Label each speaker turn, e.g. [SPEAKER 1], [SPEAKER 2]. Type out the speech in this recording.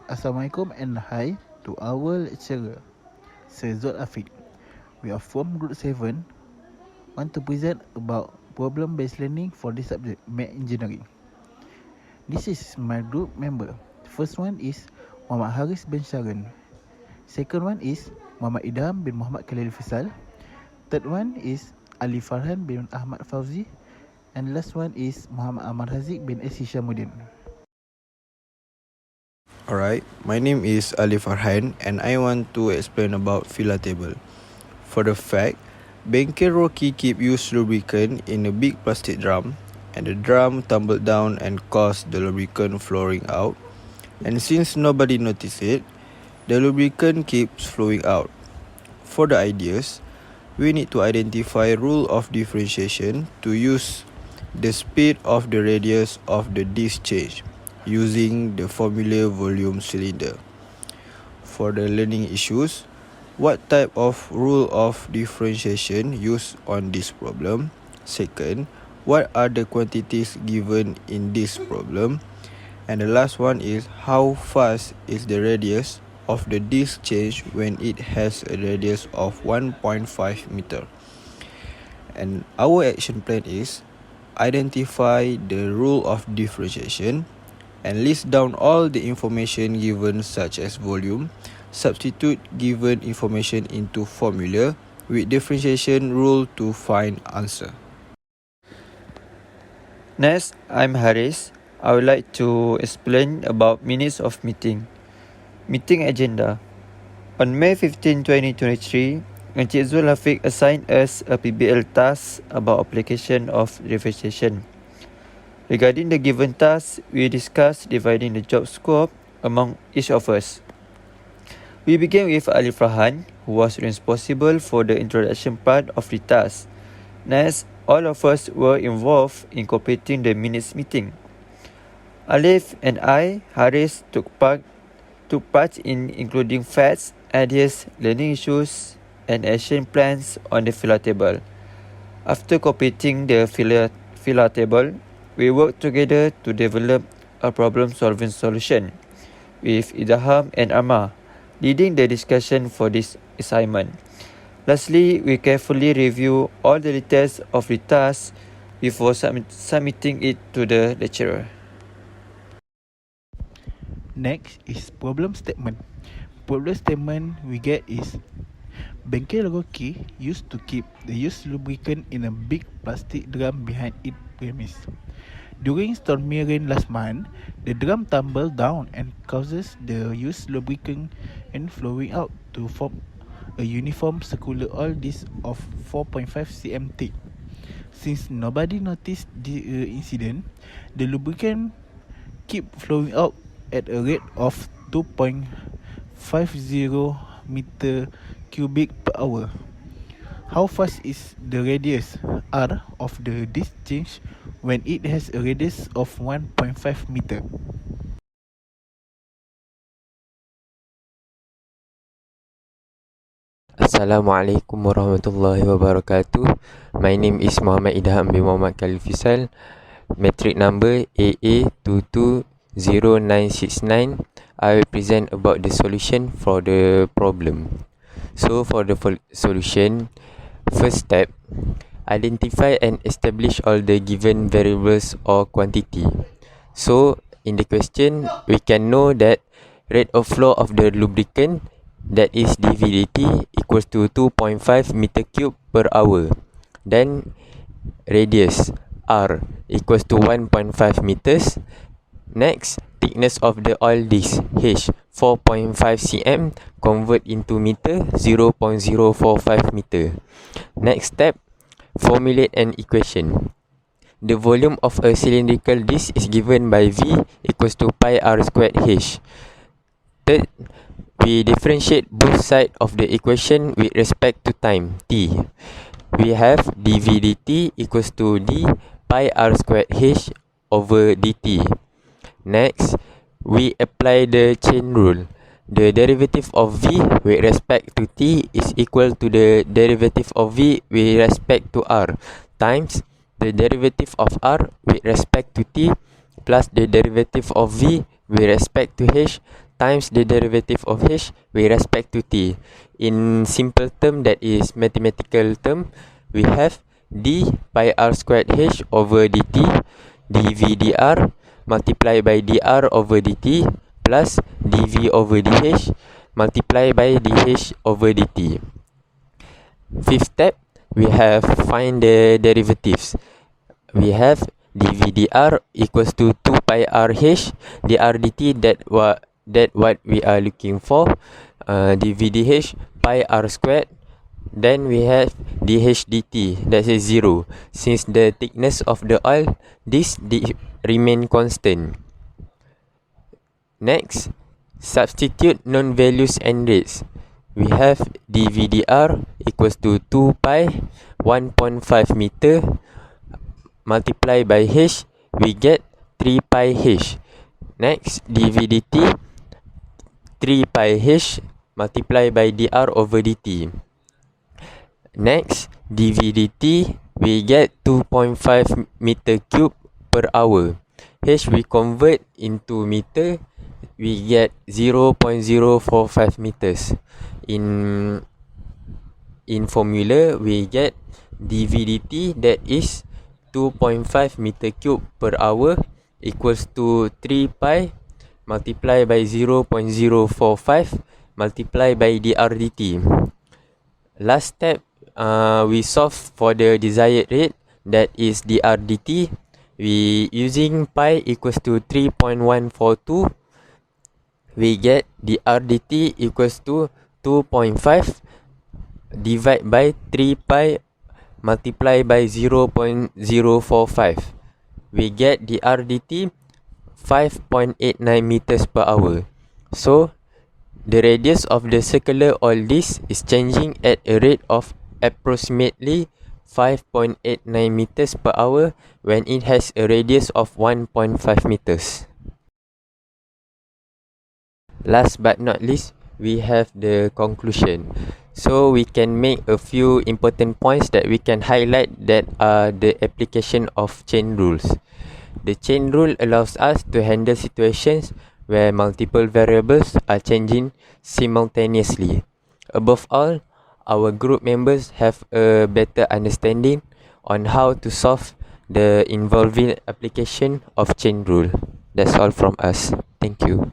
[SPEAKER 1] Assalamualaikum and hi to our lecturer, Sir Zul Afiq. We are from Group 7, want to present about problem-based learning for this subject, Math Engineering. This is my group member. First one is Muhammad Haris bin Sharan. Second one is Muhammad Idham bin Muhammad Khalil Faisal. Third one is Ali Farhan bin Ahmad Fauzi. And last one is Muhammad Ahmad Haziq bin S. Hishamuddin.
[SPEAKER 2] Alright, my name is Ali Farhan and I want to explain about filler table. For the fact, Bengkel Rocky keep used lubricant in a big plastic drum and the drum tumbled down and caused the lubricant flowing out, and since nobody noticed it, the lubricant keeps flowing out. For the ideas, we need to identify rule of differentiation to use the speed of the radius of the disc change using the formula volume cylinder. For the learning issues, what type of rule of differentiation used on this problem? Second, what are the quantities given in this problem? And the last one is how fast is the radius of the disc change when it has a radius of 1.5 meter. And our action plan is identify the rule of differentiation and list down all the information given such as volume, substitute given information into formula with differentiation rule to find answer.
[SPEAKER 3] Next, I'm Haris. I would like to explain about minutes of meeting. Meeting agenda. On May 15, 2023, Encik Zul Afiq assigned us a PBL task about application of differentiation. Regarding the given task, we discussed dividing the job scope among each of us. We began with Ali Farhan, who was responsible for the introduction part of the task. Next, all of us were involved in completing the minutes meeting. Alif and I, Haris, took part in including facts, ideas, learning issues, and action plans on the filler table. After completing the filler table, we worked together to develop a problem-solving solution, with Idham and Amma leading the discussion for this assignment. Lastly, we carefully review all the details of the task before submitting it to the lecturer.
[SPEAKER 1] Next is problem statement. Problem statement we get is Bengkel Rocky used to keep the used lubricant in a big plastic drum behind its premise. During stormy rain last month, the drum tumbled down and causes the used lubricant and flowing out to form a uniform circular oil disc of 4.5 cm thick. Since nobody noticed the incident, the lubricant keep flowing out at a rate of 2.50 meter cubic per hour. How fast is the radius R of the disc change when it has a radius of 1.5 meter?
[SPEAKER 4] Assalamualaikum warahmatullahi wabarakatuh. My name is Muhammad Idham bin Muhammad Khalil Faisal. Metric number AA220969. I will present about the solution for the problem. So for the solution, first step, identify and establish all the given variables or quantity. So in the question, we can know that rate of flow of the lubricant, that is dVdt, equals to 2.5 meter cube per hour. Then radius R equals to 1.5 meters. Next, thickness of the oil disc H 4.5 cm, convert into meter 0.045 meter. Next step, formulate an equation. The volume of a cylindrical disc is given by V equals to pi r squared H. Third, we differentiate both sides of the equation with respect to time, T. We have dV dt equals to d pi r squared H over dt. Next, we apply the chain rule. The derivative of V with respect to T is equal to the derivative of V with respect to R times the derivative of R with respect to T plus the derivative of V with respect to H times the derivative of h with respect to t. In simple term, that is mathematical term, we have d pi r squared h over dt dv dr multiplied by dr over dt plus dv over dh multiplied by dh over dt. Fifth step, we have find the derivatives. We have dv dr equals to 2 pi r h dr dt, that what we are looking for. Dv dh pi r squared. Then we have dh dt, that is 0. Since the thickness of the oil, this remain constant. Next, substitute known values and rates. We have dv dr equals to 2 pi 1.5 meter multiplied by h, we get 3 pi h. Next, dv dt 3 pi h multiplied by dr over dt. Next, dv dt, we get 2.5 meter cube per hour. H we convert into meter, we get 0.045 meters. In formula, we get dv dt, that is 2.5 meter cube per hour equals to 3 pi multiplied by 0.045 multiplied by dr dt. Last step, we solve for the desired rate, that is dr dt. We using pi equals to 3.142, we get dr dt equals to 2.5 divided by 3 pi multiplied by 0.045. We get dr dt 5.89 meters per hour. So the radius of the circular all this is changing at a rate of approximately 5.89 meters per hour when it has a radius of 1.5 meters. Last but not least, we have the conclusion. So we can make a few important points that we can highlight, that are the application of chain rules. The chain rule allows us to handle situations where multiple variables are changing simultaneously. Above all, our group members have a better understanding on how to solve the involving application of chain rule. That's all from us. Thank you.